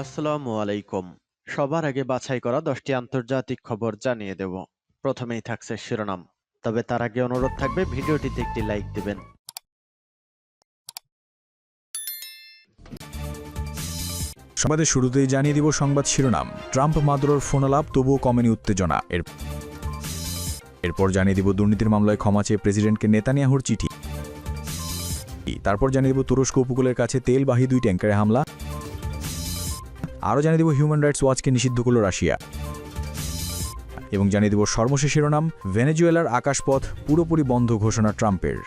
আসসালামু আলাইকুম। সবার আগে বাছাই করা 10টি আন্তর্জাতিক খবর জানিয়ে দেব। প্রথমেই থাকছে শিরোনাম। তবে তার আগে অনুরোধ থাকবে ভিডিওটিতে একটি লাইক দিবেন। সংবাদের শুরুতেই জানিয়ে দিব সংবাদ শিরোনাম। ট্রাম্প মাদুরোর ফোনালাপ, তবুও কমেনি উত্তেজনা। এরপর জানিয়ে দিব দুর্নীতির মামলায় ক্ষমা চেয়ে প্রেসিডেন্টকে নেতানিয়াহুর চিঠি। তারপর জানিয়ে দিব তুরস্ক উপকূলের কাছে তেলবাহী 2 ট্যাঙ্কারে হামলা। আরও জানিয়ে দিব হিউম্যান রাইটস ওয়াচকে নিষিদ্ধ করল রাশিয়া। এবং জানিয়ে দিব সর্বশেষ শিরোনাম, ভেনেজুয়েলার আকাশপথ পুরোপুরি বন্ধ ঘোষণা ট্রাম্পের।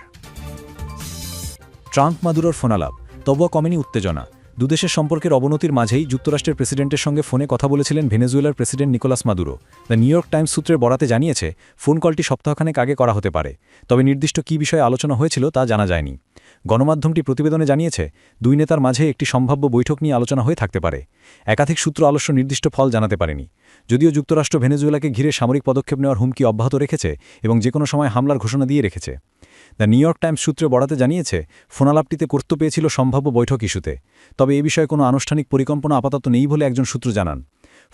ট্রাম্প মাদুরোর ফোনালাপ, তবুও কমেনি উত্তেজনা। দুদেশের সম্পর্কের অবনতির মাঝেই যুক্তরাষ্ট্রের প্রেসিডেন্টের সঙ্গে ফোনে কথা বলেছিলেন ভেনেজুয়েলার president Nicolas Maduro. The New York Times সূত্রের বরাতে জানিয়েছে, ফোন কলটি সপ্তাহখানেক আগে করা হতে পারে, তবে নির্দিষ্ট কী বিষয়ে আলোচনা হয়েছিল তা জানা যায়নি। গণমাধ্যমটি প্রতিবেদনে জানিয়েছে, দুই নেতার মাঝে একটি সম্ভাব্য বৈঠক নিয়ে আলোচনা হয়ে থাকতে পারে। একাধিক সূত্র আলস্য নির্দিষ্ট ফল জানাতে পারেনি। যদিও যুক্তরাষ্ট্র ভেনেজুয়েলাকে ঘিরে সামরিক পদক্ষেপ নেওয়ার হুমকি অব্যাহত রেখেছে এবং যে কোনো সময় হামলার ঘোষণা দিয়ে রেখেছে। দ্য নিউ ইয়র্ক টাইমস সূত্রে বরাতে জানিয়েছে, ফোনালাপটিতে করতে পেয়েছিল সম্ভাব্য বৈঠক ইস্যুতে, তবে এ বিষয়ে কোনো আনুষ্ঠানিক পরিকল্পনা আপাতত নেই বলে একজন সূত্র জানান।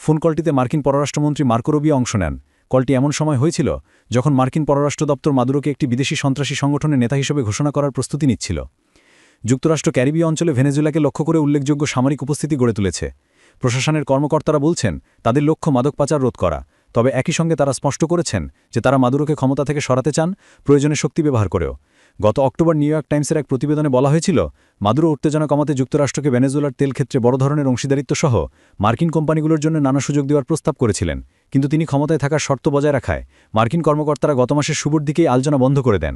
ফোন কলটিতে মার্কিন পররাষ্ট্রমন্ত্রী মার্কো রুবিও অংশ নেন। কলটি এমন সময় হয়েছিল যখন মার্কিন পররাষ্ট্র দপ্তর মাদুরোকে একটি বিদেশি সন্ত্রাসী সংগঠনের নেতা হিসেবে ঘোষণা করার প্রস্তুতি নিচ্ছিল। যুক্তরাষ্ট্র ক্যারিবীয় অঞ্চলে ভেনেজুয়েলাকে লক্ষ্য করে উল্লেখযোগ্য সামরিক উপস্থিতি গড়ে তুলেছে। প্রশাসনের কর্মকর্তারা বলছেন, তাদের লক্ষ্য মাদক পাচার রোধ করা, তবে একই সঙ্গে তারা স্পষ্ট করেছেন যে তারা মাদুরোকে ক্ষমতা থেকে সরাতে চান, প্রয়োজনে শক্তি ব্যবহার করেও। গত অক্টোবর নিউ ইয়র্ক টাইমসের এক প্রতিবেদনে বলা হয়েছিল, মাদুরো উত্তেজনা কমাতে যুক্তরাষ্ট্রকে ভেনেজুয়েলার তেল ক্ষেত্রে বড় ধরনের অংশীদারিত্ব সহ মার্কিন কোম্পানিগুলোর জন্য নানা সুযোগ দেওয়ার প্রস্তাব করেছিলেন, কিন্তু তিনি ক্ষমতায় থাকার শর্ত বজায় রাখায় মার্কিন কর্মকর্তারা গত মাসের শুরুর দিকেই আলোচনা বন্ধ করে দেন।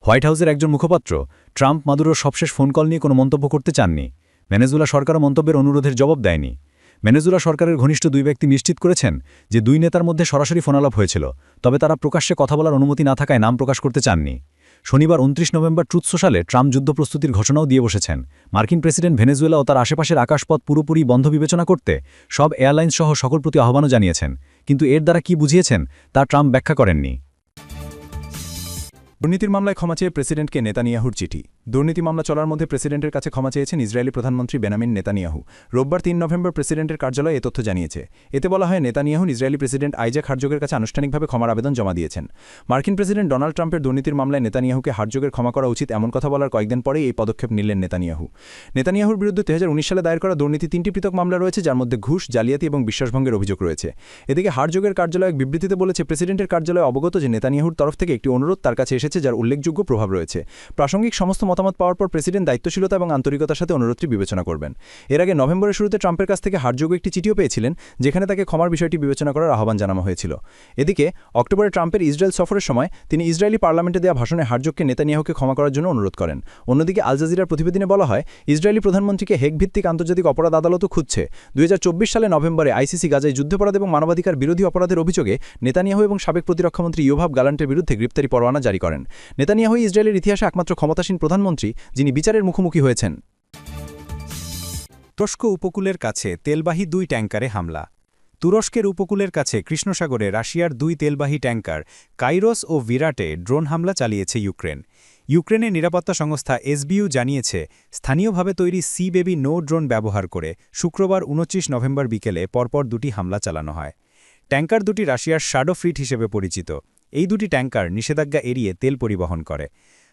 হোয়াইট হাউসের একজন মুখপাত্র ট্রাম্প মাদুরোর সবশেষ ফোন কল নিয়ে কোনো মন্তব্য করতে চাননি। ভেনেজুয়েলা সরকারও মন্তব্যের অনুরোধের জবাব দেয়নি। ভেনেজুয়েলা সরকারের ঘনিষ্ঠ 2 ব্যক্তি নিশ্চিত করেছেন যে 2 নেতার মধ্যে সরাসরি ফোনালাপ হয়েছিল, তবে তারা প্রকাশ্যে কথা বলার অনুমতি না থাকায় নাম প্রকাশ করতে চাননি। শনিবার 29 নভেম্বর ট্রুথ সোশ্যালে ট্রাম্প যুদ্ধ প্রস্তুতির ঘোষণাও দিয়ে বসেছেন। মার্কিন প্রেসিডেন্ট ভেনেজুয়েলা ও তার আশেপাশের আকাশপথ পুরোপুরি বন্ধ বিবেচনা করতে সব এয়ারলাইন্স সহ সকল প্রতি আহ্বানও জানিয়েছেন, কিন্তু এর দ্বারা কি বুঝিয়েছেন তা ট্রাম্প ব্যাখ্যা করেননি। দুর্নীতির মামলায় ক্ষমা চেয়ে প্রেসিডেন্টকে নেতানিয়াহুর চিঠি। দুর্নীতি মামলা চলার মধ্যে প্রেসিডেন্টের কাছে ক্ষমা চেয়েছেন ইসরায়েলি প্রধানমন্ত্রী বেনামিন নেতানিয়াহু। রোববার 3 নভেম্বর প্রেসিডেন্টের কার্যালয় এ তথ্য জানিয়েছে। এতে বলা হয়, নেতানিয়াহু ইসরায়েলি প্রেসিডেন্ট আইজাক হারজোগের কাছে আনুষ্ঠানিকভাবে ক্ষমার আবেদন জমা দিয়েছেন। মার্কিন প্রেসিডেন্ট ডোনাল্ড ট্রাম্পের দুর্নীতির মামলায় নেতানিয়াহুকে হারজোগের ক্ষমা করা উচিত এমন কথা বলার কয়েকদিন পরেই এই পদক্ষেপ নিলেন নেতানিয়াহু। নেতানিয়াহুর বিরুদ্ধে 2019 সালে দায়ের করা দুর্নীতি 3টি পৃথক মামলা রয়েছে, যার মধ্যে ঘুষ, জালিয়াতি এবং বিশ্বাসভঙ্গের অভিযোগ রয়েছে। এদিকে হারজোগের কার্যালয় এক বিবৃতিতে বলেছে, প্রেসিডেন্টের কার্যালয় অবগত যে নেতানিয়াহুর তরফ থেকে একটি অনুরোধ তার কাছে এসেছে যার উল্লেখযোগ্য প্রভাব রয়েছে। প্রাসঙ্গিক সমস্ত মতামত পাওয়ার পর প্রেসিডেন্ট দায়িত্বশীলতা এবং আন্তরিকতার সাথে অনুরোধটি বিবেচনা করবেন। এর আগে নভেম্বরের শুরুতে ট্রাম্পের কাছ থেকে হারজোগ একটি চিঠিও পেয়েছিলেন, যেখানে তাকে ক্ষমার বিষয়টি বিবেচনা করার আহ্বান জানানো হয়েছিল। এদিকে অক্টোবরে ট্রাম্পের ইসরায়েল সফরের সময় তিনি ইসরায়েলি পার্লামেন্টে দেওয়া ভাষণে হারজোগকে নেতানিয়াহুকে ক্ষমা করার জন্য অনুরোধ করেন। অন্যদিকে আল জাজিরার প্রতিবেদনে বলা হয়, ইসরায়েলি প্রধানমন্ত্রীকে হেগ ভিত্তিক আন্তর্জাতিক অপরাধ আদালতও খুঁজছে। 2024 সালে নভেম্বরে আইসিসি গাজায় যুদ্ধাপরাধ এবং মানবাধিকার বিরোধী অপরাধের অভিযোগে নেতানিয়াহু এবং সাবেক প্রতিরক্ষামন্ত্রী ইয়োভাভ গালান্টের বিরুদ্ধে গ্রেপ্তারি পরোয়ানা জারি করেন। নেতানিয়াহু ইসরায়েলের ইতিহাসে একমাত্র ক্ষমতাসীন প্রধানমন্ত্রী যিনি বিচারের মুখোমুখি হয়েছেন। তুরস্ক উপকূলের কাছে তেলবাহী 2 ট্যাঙ্কারে হামলা। তুরস্কের উপকূলের কাছে কৃষ্ণসাগরে রাশিয়ার 2 তেলবাহী ট্যাঙ্কার কাইরোস ও ভিরাটে ড্রোন হামলা চালিয়েছে ইউক্রেন। ইউক্রেনের নিরাপত্তা সংস্থা এসবিইউ জানিয়েছে, স্থানীয়ভাবে তৈরি সি বেবি নো ড্রোন ব্যবহার করে শুক্রবার 29 নভেম্বর বিকেলে পরপর 2টি হামলা চালানো হয়। ট্যাঙ্কার 2টি রাশিয়ার শ্যাডো ফ্লিট হিসেবে পরিচিত। এই 2টি ট্যাঙ্কার নিষেধাজ্ঞা এড়িয়ে তেল পরিবহন করে।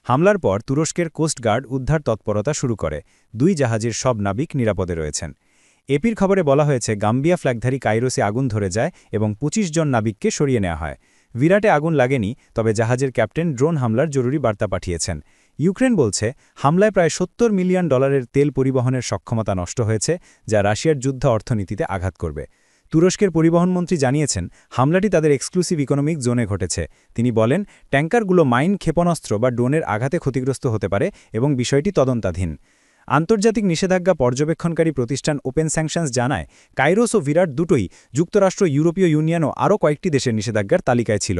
হামলার পর তুরস্কের কোস্টগার্ড উদ্ধার তৎপরতা শুরু করে। 2 জাহাজের সব নাবিক নিরাপদে রয়েছেন। এপির খবরে বলা হয়েছে, গাম্বিয়া ফ্ল্যাগধারী কাইরোসে আগুন ধরে যায় এবং 25 জন নাবিককে সরিয়ে নেওয়া হয়। ভিরাটে আগুন লাগেনি, তবে জাহাজের ক্যাপ্টেন ড্রোন হামলার জরুরি বার্তা পাঠিয়েছেন। ইউক্রেন বলছে, হামলায় প্রায় $70 মিলিয়ন তেল পরিবহনের সক্ষমতা নষ্ট হয়েছে, যা রাশিয়ার যুদ্ধ অর্থনীতিতে আঘাত করবে। তুরস্কের পরিবহনমন্ত্রী জানিয়েছেন, হামলাটি তাদের এক্সক্লুসিভ ইকোনমিক জোনে ঘটেছে। তিনি বলেন, ট্যাঙ্কারগুলো মাইন ক্ষেপণাস্ত্র বা ড্রোনের আঘাতে ক্ষতিগ্রস্ত হতে পারে এবং বিষয়টি তদন্তাধীন। আন্তর্জাতিক নিষেধাজ্ঞা পর্যবেক্ষণকারী প্রতিষ্ঠান ওপেন স্যাংশনস জানায়, কাইরোস ও ভিরাট দুটোই যুক্তরাষ্ট্র, ইউরোপীয় ইউনিয়ন ও আরও কয়েকটি দেশের নিষেধাজ্ঞার তালিকায় ছিল।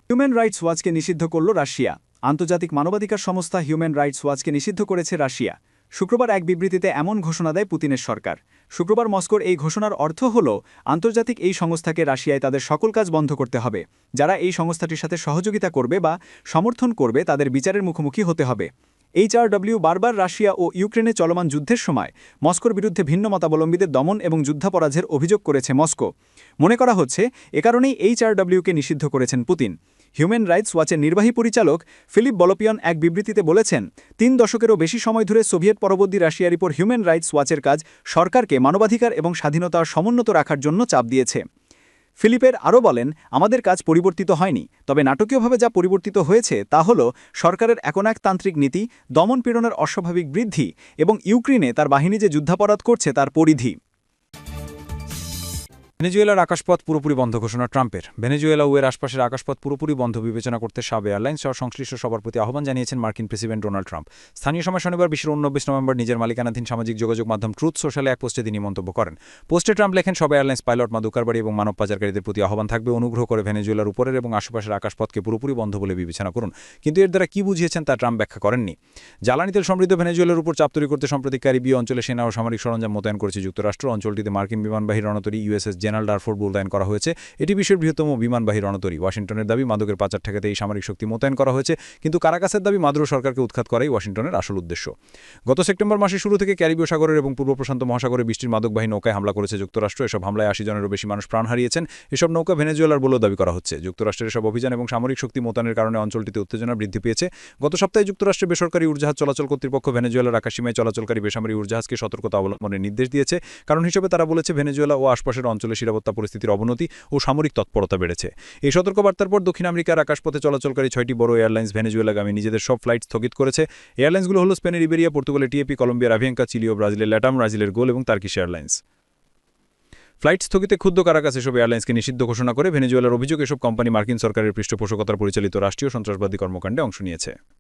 হিউম্যান রাইটস ওয়াচকে নিষিদ্ধ করল রাশিয়া। আন্তর্জাতিক মানবাধিকার সংস্থা হিউম্যান রাইটস ওয়াচকে নিষিদ্ধ করেছে রাশিয়া। শুক্রবার এক বিবৃতিতে এমন ঘোষণা দেয় পুতিনের সরকার। শুক্রবার মস্কোর এই ঘোষণার অর্থ হল, আন্তর্জাতিক এই সংস্থাকে রাশিয়ায় তাদের সকল কাজ বন্ধ করতে হবে। যারা এই সংস্থাটির সাথে সহযোগিতা করবে বা সমর্থন করবে তাদের বিচারের মুখোমুখি হতে হবে। HRW বারবার রাশিয়া ও ইউক্রেনে চলমান যুদ্ধের সময় মস্কোর বিরুদ্ধে ভিন্ন মতাবলম্বীদের দমন এবং যুদ্ধাপরাধের অভিযোগ করেছে মস্কো। মনে করা হচ্ছে এ কারণেই HRWকে নিষিদ্ধ করেছেন পুতিন। হিউম্যান রাইটস ওয়াচের নির্বাহী পরিচালক ফিলিপ বলোপিয়ন এক বিবৃতিতে বলেছেন, ৩ দশকেরও বেশি সময় ধরে সোভিয়েত পরবর্তী রাশিয়ার উপর হিউম্যান রাইটস ওয়াচের কাজ সরকারকে মানবাধিকার এবং স্বাধীনতা সমুন্নত রাখার জন্য চাপ দিয়েছে। ফিলিপের আরও বলেন, আমাদের কাজ পরিবর্তিত হয়নি, তবে নাটকীয়ভাবে যা পরিবর্তিত হয়েছে তা হল সরকারের একনায়কতান্ত্রিক নীতি, দমন-পীড়নের অস্বাভাবিক বৃদ্ধি এবং ইউক্রেনে তার বাহিনী যে যুদ্ধাপরাধ করছে তার পরিধি। ভেনেজুয়েলার আকাশপথ পুরোপুরি বন্ধ ঘোষণা ট্রাম্পের। ভেনেজুয়েলা ও এর আশপাশের আকাশপথ পুরোপুরি বন্ধ বিবেচনা করতে সাব এয়ারলাইন্স সহ সংশ্লিষ্ট সবার প্রতি আহ্বান জানিয়েছেন মার্কিন প্রেসিডেন্ট ডোনাল্ড ট্রাম্প। স্থানীয় সময় শনিবার 29 নভেম্বর নিজের মালিকানাধীন সামাজিক যোগাযোগ মাধ্যম ট্রুথ সোশ্যালে এক পোস্টে তিনি মন্তব্য করেন। পোস্টে ট্রাম্প লেখেন, সব এয়ারলাইন্স পাইলট, মাদকারবাড়ি এবং মানব পাচারকারীদের প্রতি আহ্বান থাকবে, অনুগ্রহ করে ভেনেজুয়েলার উপরের এবং আশেপাশের আকাশপথকে পুরোপুরি বন্ধ বলে বিবেচনা করুন। কিন্তু এর দ্বারা কী বুঝিয়েছেন তা ট্রাম্প ব্যাখ্যা করেননি। জ্বালানি তেল সমৃদ্ধ ভেনেজুয়েলার উপর চাপ তৈরি করতে সম্প্রতি ক্যারিবীয় অঞ্চলে সেনা ও সামরিক সরঞ্জাম মোতায়েন করেছে যুক্তরাষ্ট্র। অঞ্চলটিতে মার্কিন বিমানবাহী রণতরী USS জেনারেল ডারফোর্ড মোতায়েন করা হয়েছে। এটি বিশ্বের বৃহত্তম বিমানবাহী রণতরী। ওয়াশিংটনের দাবি, মাদকের পাচার ঠেকাতে এই সামরিক শক্তি মোতায়েন করা হয়েছে, কিন্তু কারাকাসের দাবি, মাদুরো সরকারকে উৎখাত করাই ওয়াশিংটনের আসল উদ্দেশ্য। গত সেপ্টেম্বর মাসের শুরু থেকে ক্যারিবীয় সাগরের এবং পূর্ব প্রশান্ত মহাসাগরে 20টির মাদকবাহী নৌকায় হামলা করেছে যুক্তরাষ্ট্র। এসব হামলায় 80 জনেরও বেশি মানুষ প্রাণ হারিয়েছেন। এসব নৌকা ভেনেজুয়েলার বলেও দাবি করা হচ্ছে। যুক্তরাষ্ট্রের এসব অভিযান এবং সামরিক শক্তি মোতায়েনের কারণে অঞ্চলটিতে উত্তেজনা বৃদ্ধি পেয়েছে। গত সপ্তাহে যুক্তরাষ্ট্রের বেসরকারি উড়োজাহাজ চলাচল কর্তৃপক্ষ ভেনেজুয়েলার আকাশসীমায় চলাচলকারী বেসামরিক উড়োজাহাজকে সতর্কতা অবলম্বনের নির্দেশ দিয়েছে। কারণ হিসেবে তারা বলেছে, ভেনেজুয়েলা ও আশপাশের অঞ্চলে নিরাপত্তা পরিস্থিতির অবনতি ও সামরিক তৎপরতা বেড়েছে। এই সতর্কবার্তার পর দক্ষিণ আমেরিকার আকাশপথে চলাচলকারী 6টি বড় এয়ারলাইন্স ভেনেজুয়েলাগামী নিজেদের সব ফ্লাইট স্থগিত করেছে। এয়ারলাইন্সগুলো হল স্পেনের ইবেরিয়া, পর্তুগালের TAP, কলম্বিয়ার আভিয়াঙ্কা, চিলি ও ব্রাজিলের ল্যাটাম, ব্রাজিলের গোল এবং টার্কিশ এয়ারলাইন্স। ফ্লাইট স্থগিতে ক্ষুব্ধ কারাকাস এসব এয়ারলাইন্সকে নিষিদ্ধ ঘোষণা করে ভেনেজুয়েলার অভিযোগ, এসব কোম্পানি মার্কিন সরকারের পৃষ্ঠপোষকতার পরিচালিত রাষ্ট্রীয় সন্ত্রাসবাদী কর্মকাণ্ডে অংশ নিয়েছে।